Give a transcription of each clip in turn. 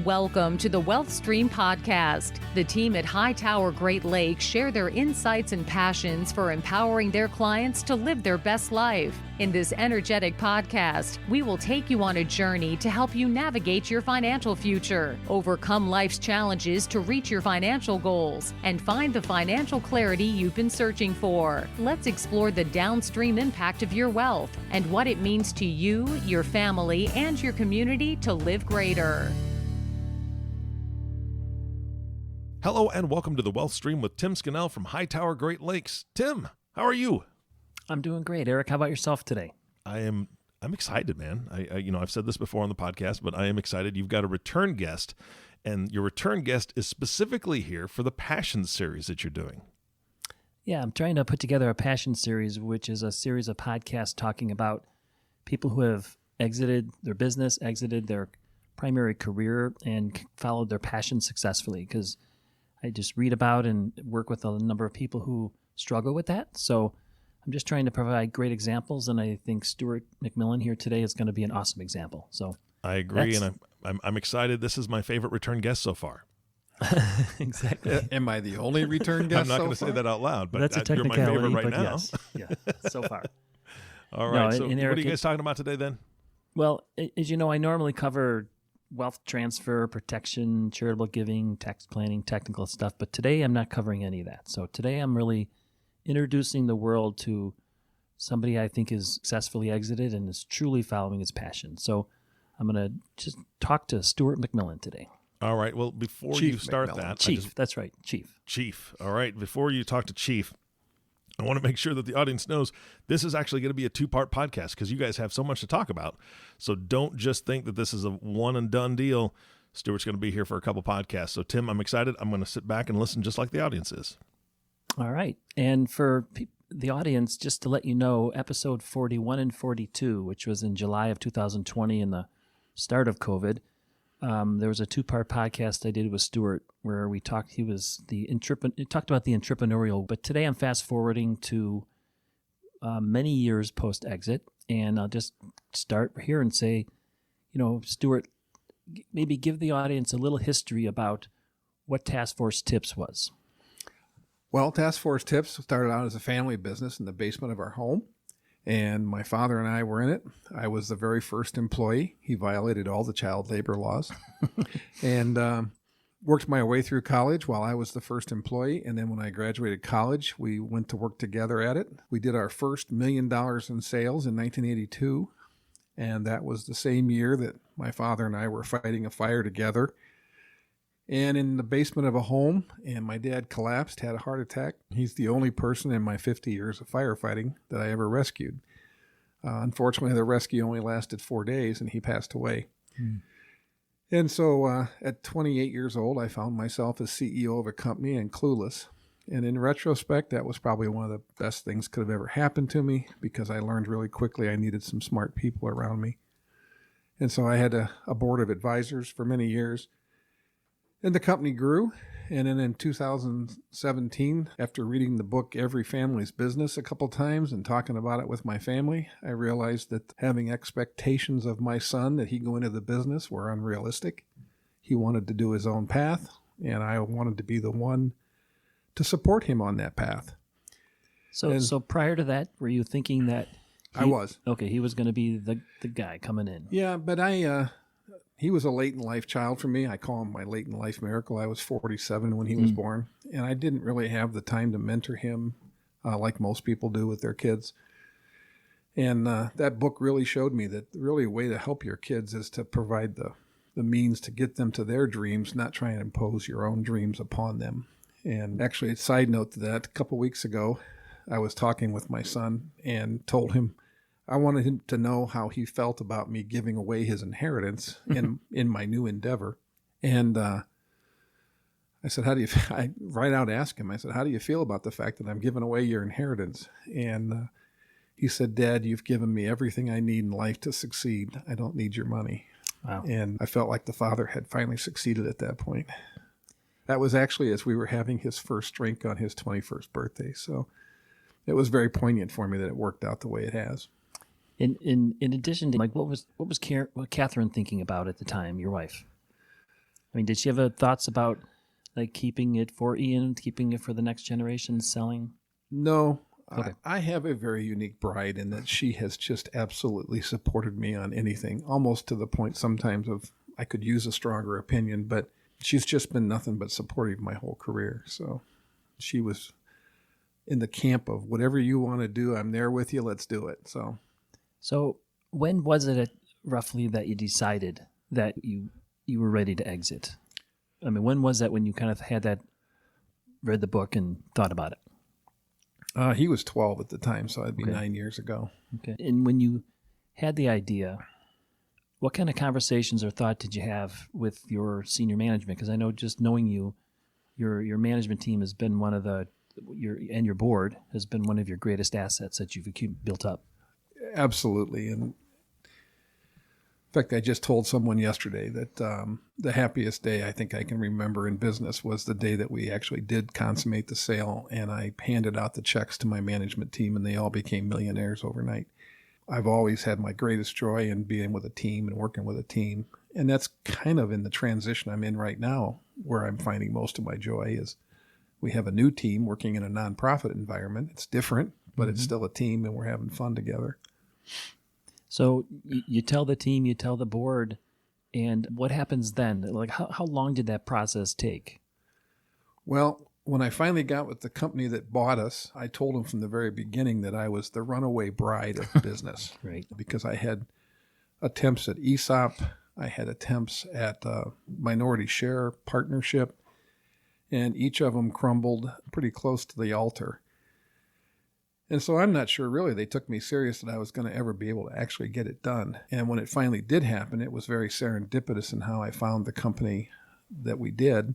Welcome to the Wealth Stream Podcast. The team at Hightower Great Lakes share their insights and passions for empowering their clients to live their best life. In this energetic podcast, we will take you on a journey to help you navigate your financial future, overcome life's challenges to reach your financial goals, and find the financial clarity you've been searching for. Let's explore the downstream impact of your wealth and what it means to you, your family, and your community to live greater. Hello and welcome to the Wealth Stream with Tim Scannell from Hightower Great Lakes. Tim, how are you? I'm doing great. Eric, how about yourself today? I'm excited, man. I've said this before on the podcast, but I am excited. You've got a return guest, and your return guest is specifically here for the Passion series that you're doing. Yeah, I'm trying to put together a Passion series, which is a series of podcasts talking about people who have exited their business, exited their primary career, and followed their passion successfully, because I just read about and work with a number of people who struggle with that. So I'm just trying to provide great examples, and I think Stewart McMillan here today is going to be an awesome example. So I agree, and I'm excited. This is my favorite return guest so far. Exactly. Am I the only return guest? I'm not going to say that out loud, but that's a you're my technicality, favorite right now. Yes. Yeah, so far. All right. No, so and Eric, what are you guys talking about today then? Well, as you know, I normally cover wealth transfer, protection, charitable giving, tax planning, technical stuff. But today I'm not covering any of that. So today I'm really introducing the world to somebody I think is successfully exited and is truly following his passion. So I'm going to just talk to Stewart McMillan today. All right. Well, before Chief you start McMillan. that. Chief, that's right, Chief. Chief. All right. Before you talk to Chief, I want to make sure that the audience knows this is actually going to be a two-part podcast because you guys have so much to talk about. So don't just think that this is a one and done deal. Stewart's going to be here for a couple podcasts. So Tim, I'm excited. I'm going to sit back and listen just like the audience is. All right. And for the audience, just to let you know, episode 41 and 42, which was in July of 2020 in the start of COVID, there was a two-part podcast I did with Stewart where we talked. He talked about the entrepreneurial. But today I'm fast-forwarding to many years post-exit, and I'll just start here and say, Stewart, maybe give the audience a little history about what Task Force Tips was. Well, Task Force Tips started out as a family business in the basement of our home, and my father and I were in it. I was the very first employee. He violated all the child labor laws and worked my way through college while I was the first employee. And then when I graduated college, we went to work together at it. We did our first $1 million in sales in 1982. And that was the same year that my father and I were fighting a fire together and in the basement of a home, and my dad collapsed, had a heart attack. He's the only person in my 50 years of firefighting that I ever rescued. Unfortunately, the rescue only lasted 4 days, and he passed away. And so at 28 years old, I found myself as CEO of a company and clueless. And in retrospect, that was probably one of the best things could have ever happened to me because I learned really quickly I needed some smart people around me. And so I had a board of advisors for many years. And the company grew, and then in 2017, after reading the book Every Family's Business a couple times and talking about it with my family, I realized that having expectations of my son that he'd go into the business were unrealistic. He wanted to do his own path, and I wanted to be the one to support him on that path. So prior to that, were you thinking that I was. Okay, he was going to be the guy coming in. Yeah, but he was a late-in-life child for me. I call him my late-in-life miracle. I was 47 when he was born, and I didn't really have the time to mentor him like most people do with their kids. And that book really showed me that really a way to help your kids is to provide the means to get them to their dreams, not try and impose your own dreams upon them. And actually, a side note to that, a couple weeks ago, I was talking with my son and told him I wanted him to know how he felt about me giving away his inheritance in my new endeavor. And I said, I right out asked him, I said, how do you feel about the fact that I'm giving away your inheritance? And he said, Dad, you've given me everything I need in life to succeed. I don't need your money. Wow. And I felt like the father had finally succeeded at that point. That was actually as we were having his first drink on his 21st birthday. So it was very poignant for me that it worked out the way it has. In addition to, like, what was Catherine thinking about at the time, your wife? I mean, did she have thoughts about like keeping it for Ian, keeping it for the next generation, selling? No. Okay. I have a very unique bride in that she has just absolutely supported me on anything, almost to the point sometimes of I could use a stronger opinion, but she's just been nothing but supportive my whole career. So she was in the camp of whatever you want to do, I'm there with you, let's do it. So when was it roughly that you decided that you were ready to exit? I mean, when was that when you kind of had that, read the book and thought about it? He was 12 at the time, so it'd be Okay. 9 years ago. Okay. And when you had the idea, what kind of conversations or thought did you have with your senior management? Because I know just knowing you, your management team has been one of your board has been one of your greatest assets that you've built up. Absolutely. And in fact, I just told someone yesterday that the happiest day I think I can remember in business was the day that we actually did consummate the sale, and I handed out the checks to my management team, and they all became millionaires overnight. I've always had my greatest joy in being with a team and working with a team, and that's kind of in the transition I'm in right now, where I'm finding most of my joy is we have a new team working in a nonprofit environment. It's different, but it's still a team, and we're having fun together. So you tell the team, you tell the board, and what happens then? Like, how long did that process take? Well, when I finally got with the company that bought us, I told them from the very beginning that I was the runaway bride of business. Right. Because I had attempts at ESOP, I had attempts at minority share partnership, and each of them crumbled pretty close to the altar. And so I'm not sure really they took me serious that I was going to ever be able to actually get it done. And when it finally did happen, it was very serendipitous in how I found the company that we did.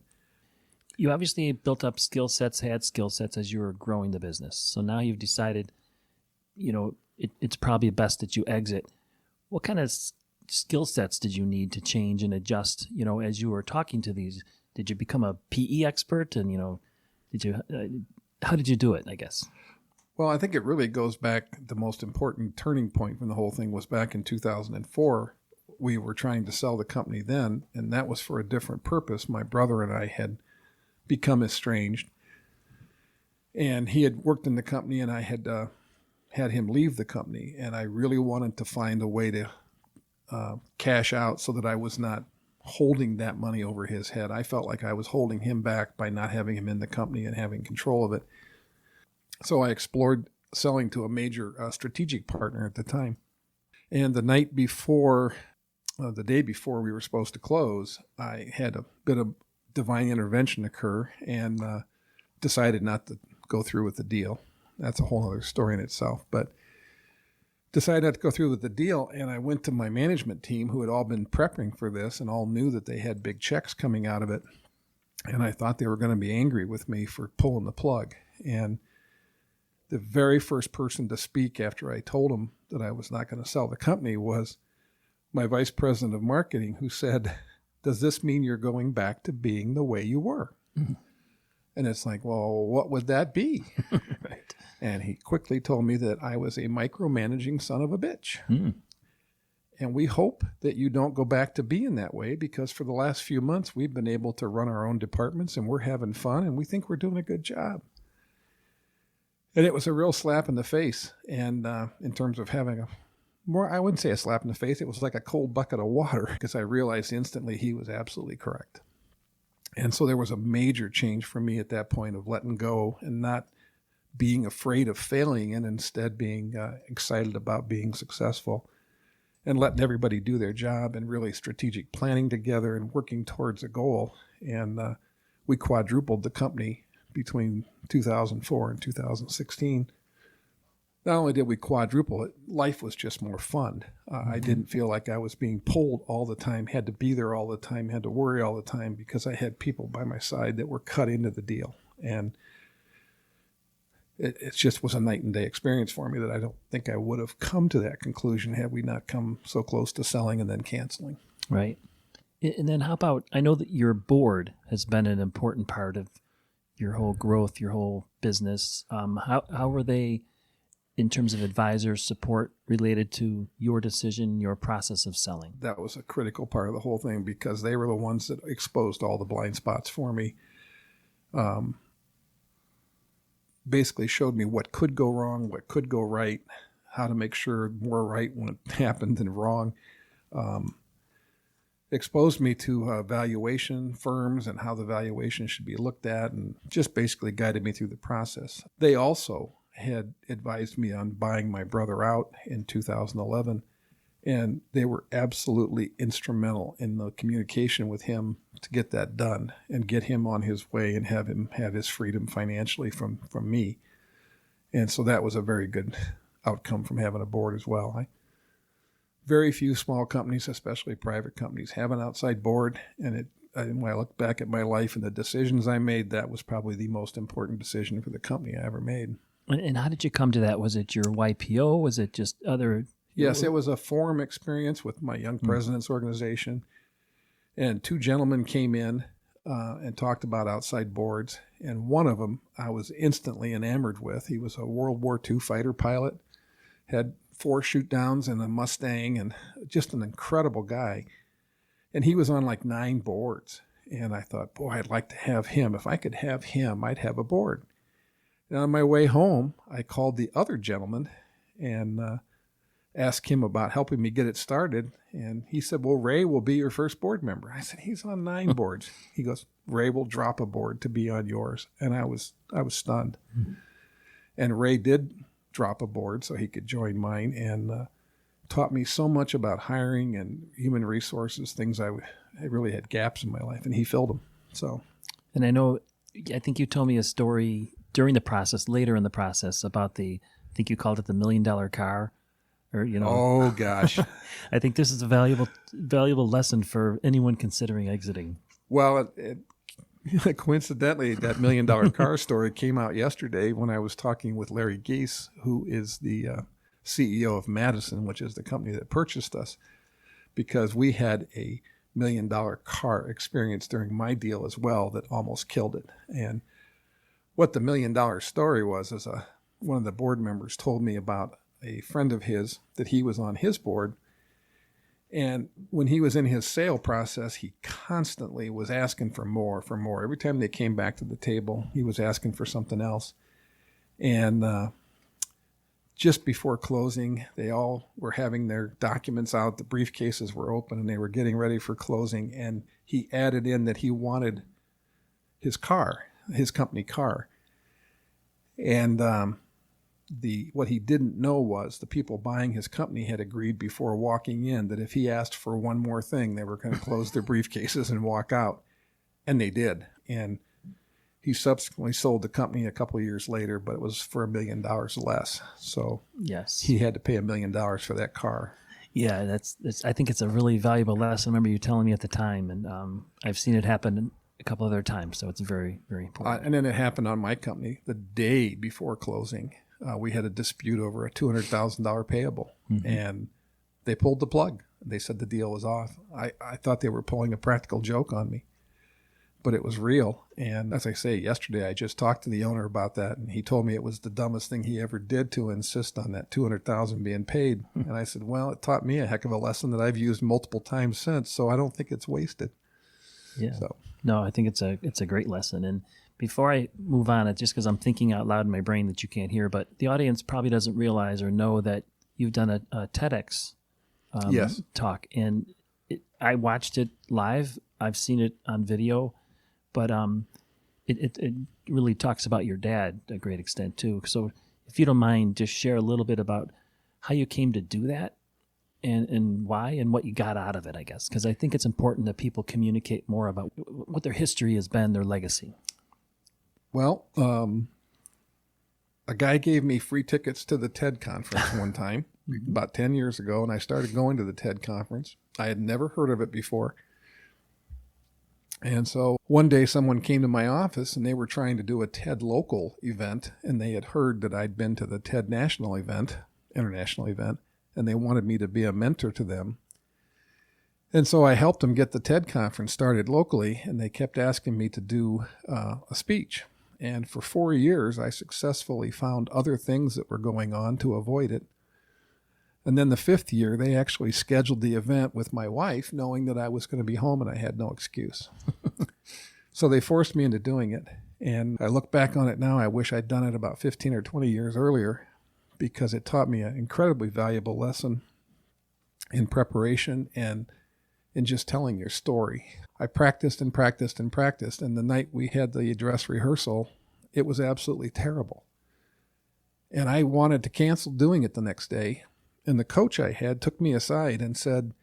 You obviously built up skill sets, had skill sets as you were growing the business. So now you've decided, it's probably best that you exit. What kind of skill sets did you need to change and adjust, as you were talking to these? Did you become a PE expert? And, how did you do it, I guess? Well, I think it really goes back, the most important turning point from the whole thing was back in 2004. We were trying to sell the company then, and that was for a different purpose. My brother and I had become estranged, and he had worked in the company, and I had had him leave the company, and I really wanted to find a way to cash out so that I was not holding that money over his head. I felt like I was holding him back by not having him in the company and having control of it. So I explored selling to a major strategic partner at the time. And the night before, the day before we were supposed to close, I had a bit of divine intervention occur and decided not to go through with the deal. That's a whole other story in itself. But decided not to go through with the deal, and I went to my management team who had all been prepping for this and all knew that they had big checks coming out of it. And I thought they were going to be angry with me for pulling the plug. And the very first person to speak after I told them that I was not going to sell the company was my vice president of marketing, who said, "Does this mean you're going back to being the way you were?" Mm-hmm. And it's like, well, what would that be? Right. And he quickly told me that I was a micromanaging son of a bitch. Mm. And we hope that you don't go back to being that way, because for the last few months, we've been able to run our own departments and we're having fun and we think we're doing a good job. And it was a real slap in the face. And in terms of having I wouldn't say a slap in the face. It was like a cold bucket of water, because I realized instantly he was absolutely correct. And so there was a major change for me at that point of letting go and not being afraid of failing and instead being excited about being successful and letting everybody do their job and really strategic planning together and working towards a goal. And we quadrupled the company between 2004 and 2016. Not only did we quadruple it, life was just more fun. I didn't feel like I was being pulled all the time, had to be there all the time, had to worry all the time, because I had people by my side that were cut into the deal. And it just was a night and day experience for me that I don't think I would have come to that conclusion had we not come so close to selling and then canceling. Right. And then how about, I know that your board has been an important part of your whole growth, your whole business. How were they in terms of advisor support related to your decision, your process of selling? That was a critical part of the whole thing because they were the ones that exposed all the blind spots for me. Basically showed me what could go wrong, what could go right, how to make sure more right when it happened than wrong. Exposed me to valuation firms and how the valuation should be looked at, and just basically guided me through the process. They also had advised me on buying my brother out in 2011, and they were absolutely instrumental in the communication with him to get that done and get him on his way and have him have his freedom financially from me. And so that was a very good outcome from having a board as well. Very few small companies, especially private companies, have an outside board. And when I look back at my life and the decisions I made, that was probably the most important decision for the company I ever made. And how did you come to that? Was it your YPO? Was it just other? Yes, it was a forum experience with my Young Presidents Organization. And two gentlemen came in and talked about outside boards. And one of them I was instantly enamored with. He was a World War II fighter pilot, had 4 shoot downs and a Mustang, and just an incredible guy. And he was on like 9 boards. And I thought, boy, I'd like to have him. If I could have him, I'd have a board. And on my way home, I called the other gentleman and asked him about helping me get it started. And he said, well, Ray will be your first board member. I said, he's on 9 boards. He goes, Ray will drop a board to be on yours. And I was stunned. Mm-hmm. And Ray did drop a board so he could join mine, and taught me so much about hiring and human resources, things I really had gaps in my life, and he filled them. So, and I think you told me a story during the process, later in the process, about I think you called it the $1 million car, or Oh gosh, I think this is a valuable lesson for anyone considering exiting. Well, coincidentally, that $1 million car story came out yesterday when I was talking with Larry Geese, who is the CEO of Madison, which is the company that purchased us, because we had a $1 million car experience during my deal as well that almost killed it. And what the $1 million story was is one of the board members told me about a friend of his that he was on his board. And when he was in his sale process, he constantly was asking for more. Every time they came back to the table, he was asking for something else. And just before closing, they all were having their documents out. The briefcases were open, and they were getting ready for closing. And he added in that he wanted his car, his company car. And what he didn't know was the people buying his company had agreed before walking in that if he asked for one more thing, they were going to close their briefcases and walk out. And they did. And he subsequently sold the company a couple of years later, but it was for $1 million less. So yes, he had to pay $1 million for that car. Yeah, that's I think it's a really valuable lesson. I remember you telling me at the time, and I've seen it happen a couple other times. So it's very, very important. And then it happened on my company the day before closing. We had a dispute over a $200,000 payable, and they pulled the plug. They said the deal was off. I thought they were pulling a practical joke on me, but it was real. And as I say, yesterday I just talked to the owner about that, and he told me it was the dumbest thing he ever did to insist on that $200,000 being paid. And I said, well, it taught me a heck of a lesson that I've used multiple times since, so I don't think it's wasted. Yeah. So. No, I think it's a great lesson. And before I move on, it's just because I'm thinking out loud in my brain that you can't hear, but the audience probably doesn't realize or know that you've done a TEDx yes. talk. And I watched it live. I've seen it on video, but it really talks about your dad to a great extent too. So if you don't mind, just share a little bit about how you came to do that and why and what you got out of it, I guess, because I think it's important that people communicate more about what their history has been, their legacy. Well, a guy gave me free tickets to the TED conference one time about 10 years ago, and I started going to the TED conference. I had never heard of it before. And so one day someone came to my office, and they were trying to do a TED local event, and they had heard that I'd been to the TED national event, international event, and they wanted me to be a mentor to them. And so I helped them get the TED conference started locally, and they kept asking me to do a speech. And for 4 years, I successfully found other things that were going on to avoid it. And then the 5th year, they actually scheduled the event with my wife, knowing that I was going to be home and I had no excuse. So they forced me into doing it. And I look back on it now, I wish I'd done it about 15 or 20 years earlier, because it taught me an incredibly valuable lesson in preparation and in just telling your story. I practiced and practiced and practiced, and the night we had the dress rehearsal, it was absolutely terrible. And I wanted to cancel doing it the next day, and the coach I had took me aside and said,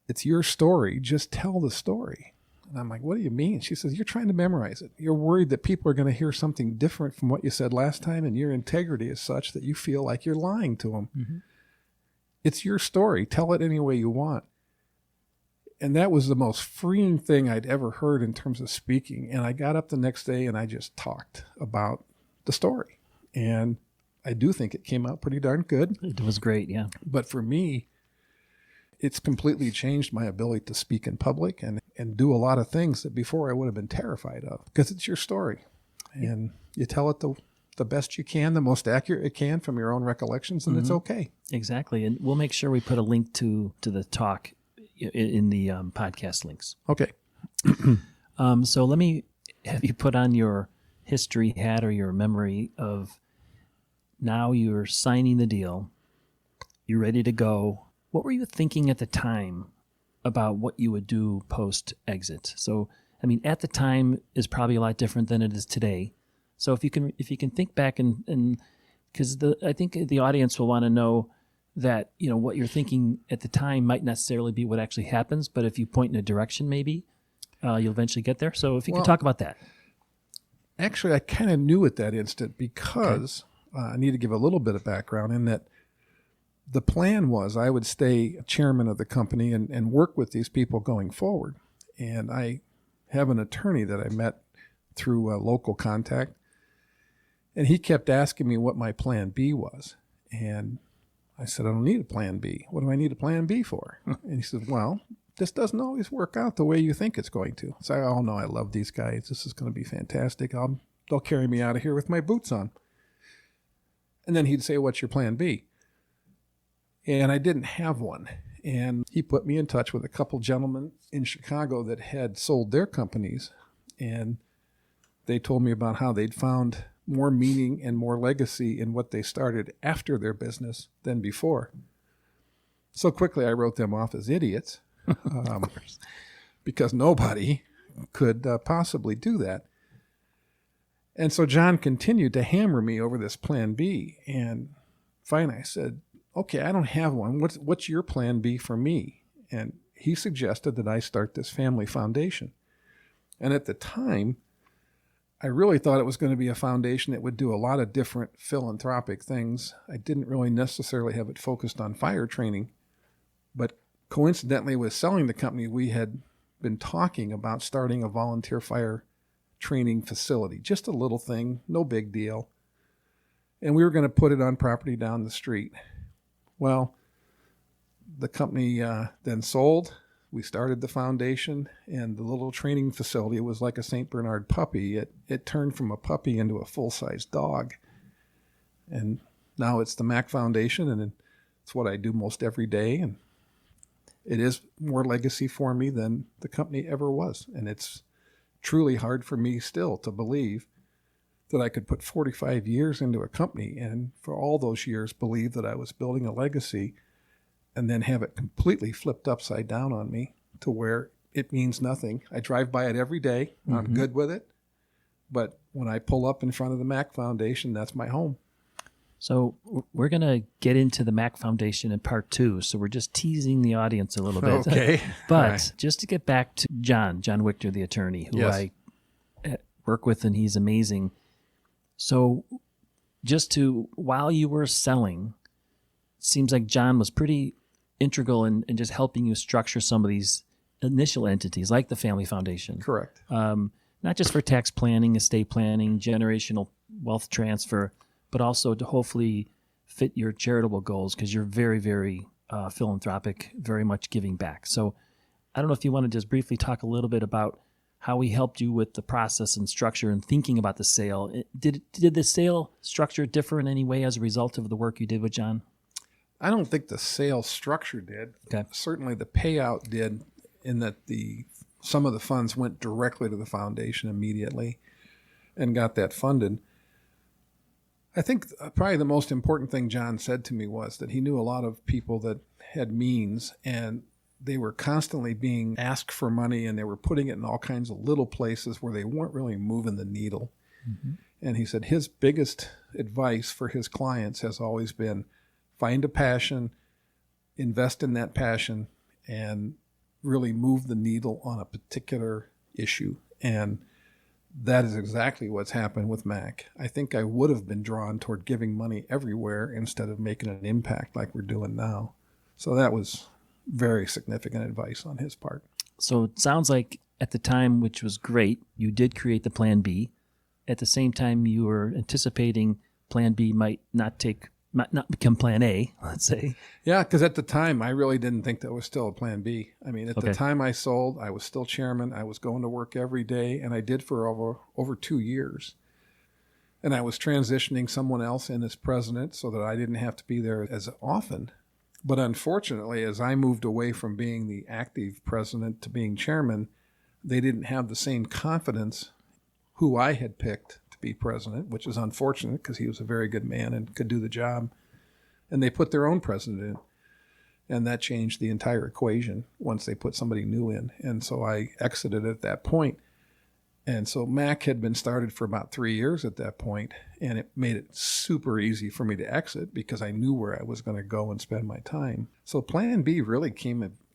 "It's your story, just tell the story." And I'm like, "What do you mean?" She says, "You're trying to memorize it. You're worried that people are going to hear something different from what you said last time, and your integrity is such that you feel like you're lying to them. Mm-hmm. It's your story. Tell it any way you want." And that was the most freeing thing I'd ever heard in terms of speaking. And I got up the next day and I just talked about the story. And I do think it came out pretty darn good. It was great, yeah. But for me, it's completely changed my ability to speak in public and do a lot of things that before I would have been terrified of, because it's your story. And you tell it the best you can, the most accurate it can from your own recollections, and it's okay. Exactly. And we'll make sure we put a link to the talk in the podcast links. Okay. So let me have you put on your history hat or your memory of now you're signing the deal. You're ready to go. What were you thinking at the time about what you would do post-exit? So, I mean, at the time is probably a lot different than it is today. So if you can think back and because I think the audience will want to know that, you know, what you're thinking at the time might necessarily be what actually happens, but if you point in a direction, maybe you'll eventually get there. So if you could talk about that. Actually, I kind of knew at that instant because I need to give a little bit of background in that the plan was I would stay chairman of the company and work with these people going forward. And I have an attorney that I met through a local contact, and he kept asking me what my plan B was. And I said, "I don't need a plan B. What do I need a plan B for?" And he said, "Well, this doesn't always work out the way you think it's going to." So I, "Oh no, I love these guys. This is going to be fantastic. They'll carry me out of here with my boots on." And then he'd say, "What's your plan B?" And I didn't have one. And he put me in touch with a couple gentlemen in Chicago that had sold their companies. And they told me about how they'd found more meaning and more legacy in what they started after their business than before. So quickly I wrote them off as idiots because nobody could possibly do that. And so John continued to hammer me over this plan B. And finally I said, "Okay, I don't have one. What's your plan B for me?" And he suggested that I start this family foundation. And at the time, I really thought it was going to be a foundation that would do a lot of different philanthropic things. I didn't really necessarily have it focused on fire training, but coincidentally with selling the company, we had been talking about starting a volunteer fire training facility, just a little thing, no big deal. And we were going to put it on property down the street. Well, the company then sold. We started the foundation, and the little training facility was like a St. Bernard puppy. It turned from a puppy into a full-size dog. And now it's the Mac Foundation, and it's what I do most every day. And it is more legacy for me than the company ever was. And it's truly hard for me still to believe that I could put 45 years into a company and for all those years believe that I was building a legacy and then have it completely flipped upside down on me to where it means nothing. I drive by it every day. I'm good with it. But when I pull up in front of the Mac Foundation, that's my home. So we're going to get into the Mac Foundation in part 2. So we're just teasing the audience a little bit. Okay. But just to get back to John Wichter, the attorney, who I work with, and he's amazing. So while you were selling, it seems like John was pretty integral in just helping you structure some of these initial entities like the Family Foundation. Correct. Not just for tax planning, estate planning, generational wealth transfer, but also to hopefully fit your charitable goals, because you're very, very philanthropic, very much giving back. So I don't know if you want to just briefly talk a little bit about how he helped you with the process and structure and thinking about the sale. Did the sale structure differ in any way as a result of the work you did with John? I don't think the sales structure did. Okay. Certainly the payout did, in that some of the funds went directly to the foundation immediately and got that funded. I think probably the most important thing John said to me was that he knew a lot of people that had means, and they were constantly being asked for money, and they were putting it in all kinds of little places where they weren't really moving the needle. Mm-hmm. And he said his biggest advice for his clients has always been, find a passion, invest in that passion, and really move the needle on a particular issue. And that is exactly what's happened with Mac. I think I would have been drawn toward giving money everywhere instead of making an impact like we're doing now. So that was very significant advice on his part. So it sounds like at the time, which was great, you did create the Plan B. At the same time, you were anticipating Plan B might not become Plan A, let's say. Yeah, because at the time, I really didn't think that was still a Plan B. I mean, at the time I sold, I was still chairman. I was going to work every day, and I did for over 2 years. And I was transitioning someone else in as president so that I didn't have to be there as often. But unfortunately, as I moved away from being the active president to being chairman, they didn't have the same confidence who I had picked to be president, which is unfortunate because he was a very good man and could do the job. And they put their own president in. And that changed the entire equation once they put somebody new in. And so I exited at that point. And so Mac had been started for about 3 years at that point, and it made it super easy for me to exit because I knew where I was going to go and spend my time. So Plan B really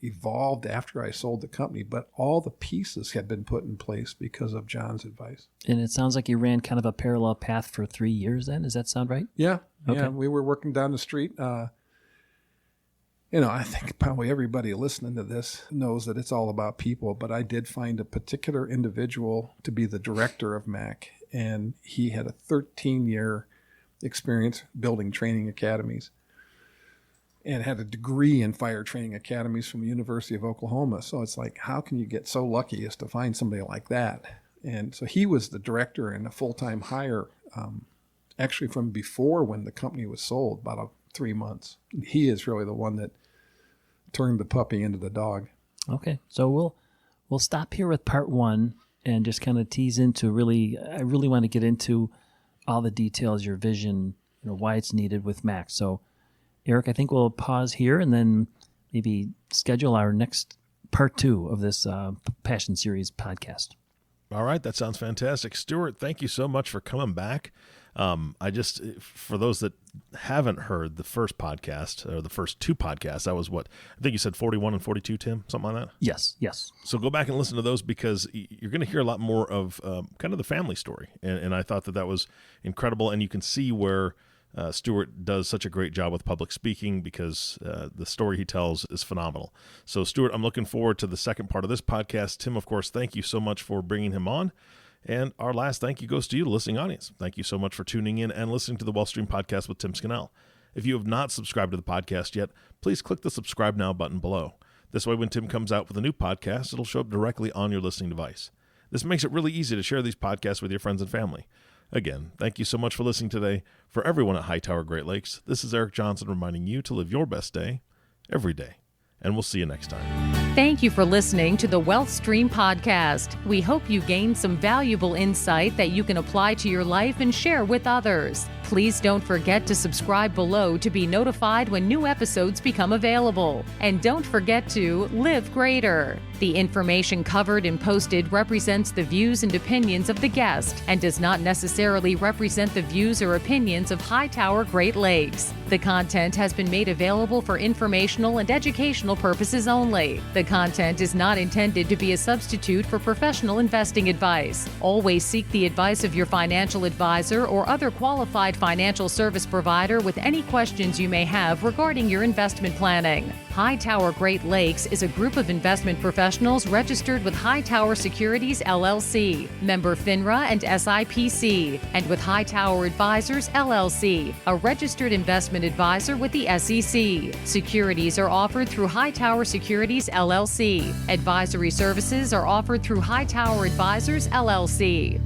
evolved after I sold the company, but all the pieces had been put in place because of John's advice. And it sounds like you ran kind of a parallel path for 3 years then. Does that sound right? Yeah. Okay. Yeah, we were working down the street. I think probably everybody listening to this knows that it's all about people, but I did find a particular individual to be the director of MAC, and he had a 13-year experience building training academies and had a degree in fire training academies from the University of Oklahoma. So it's like, how can you get so lucky as to find somebody like that? And so he was the director and a full-time hire, actually from before when the company was sold, about 3 months. He is really the one that turned the puppy into the dog. Okay, so we'll stop here with part one and just kind of tease into I really want to get into all the details, your vision, why it's needed with Mac. So, Eric, I think we'll pause here and then maybe schedule our next part two of this Passion Series podcast. All right, that sounds fantastic. Stewart, thank you so much for coming back. For those that haven't heard the first podcast or the first two podcasts, that was I think you said 41 and 42, Tim, something like that? Yes. So go back and listen to those because you're going to hear a lot more of kind of the family story. And I thought that was incredible. And you can see where Stewart does such a great job with public speaking because the story he tells is phenomenal. So Stewart, I'm looking forward to the second part of this podcast. Tim, of course, thank you so much for bringing him on. And our last thank you goes to you, the listening audience. Thank you so much for tuning in and listening to the Wealth Stream Podcast with Tim Scannell. If you have not subscribed to the podcast yet, please click the subscribe now button below. This way, when Tim comes out with a new podcast, it'll show up directly on your listening device. This makes it really easy to share these podcasts with your friends and family. Again, thank you so much for listening today. For everyone at Hightower Great Lakes, this is Eric Johnson reminding you to live your best day every day. And we'll see you next time. Thank you for listening to the Wealth Stream Podcast. We hope you gained some valuable insight that you can apply to your life and share with others. Please don't forget to subscribe below to be notified when new episodes become available. And don't forget to live greater. The information covered and posted represents the views and opinions of the guest and does not necessarily represent the views or opinions of Hightower Great Lakes. The content has been made available for informational and educational purposes only. The content is not intended to be a substitute for professional investing advice. Always seek the advice of your financial advisor or other qualified qualified financial service provider with any questions you may have regarding your investment planning. Hightower Great Lakes is a group of investment professionals registered with Hightower Securities LLC, member FINRA and SIPC, and with Hightower Advisors LLC, a registered investment advisor with the SEC. Securities are offered through Hightower Securities LLC. Advisory services are offered through Hightower Advisors LLC.